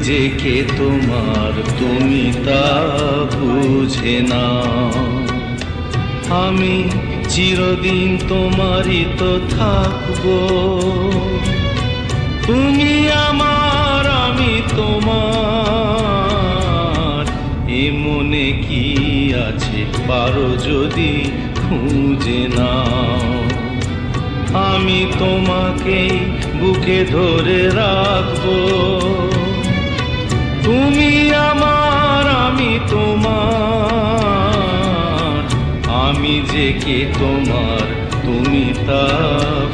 যে কে তোমার তুমি তা বুঝে না। আমি চিরদিন তোমারই তো থাকবো, তুমি আমার আমি তোমার। এ মনে কি আছে পারো যদি খুঁজে নাও। আমি তোমাকেই বুকে ধরে রাখবো, তুমি আমার আমি তোমার। আমি যে কে তোমার তুমি তা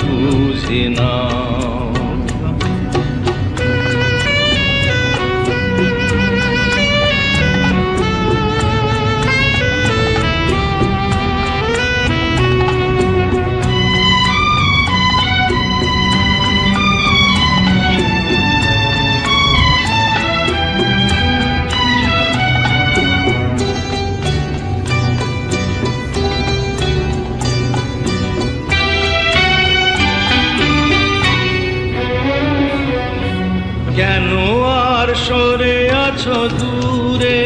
বুঝে নাও। কেন আর সরে আছো দূরে,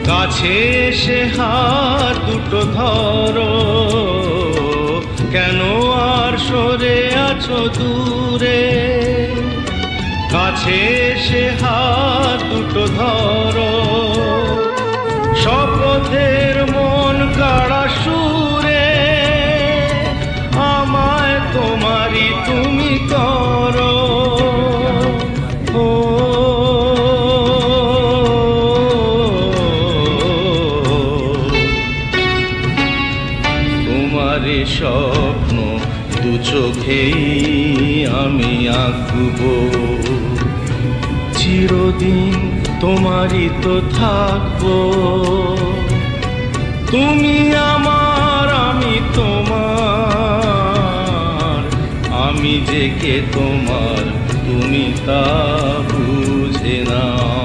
কাছে এসে হাত দুটো ধরো। কেন আর সরে আছো দূরে, কাছে এসে হাত দুটো ধরো। শপথের মন কাড়া সুরে আমায় তোমারই তুমি করো। তোমারে স্বপ্ন দু চোখেই আমি আঁকবো, চিরদিন তোমারই তো থাকবো। তুমি আমার আমি তোমার। আমি যে কে তোমার তুমি তা বুঝে নাও।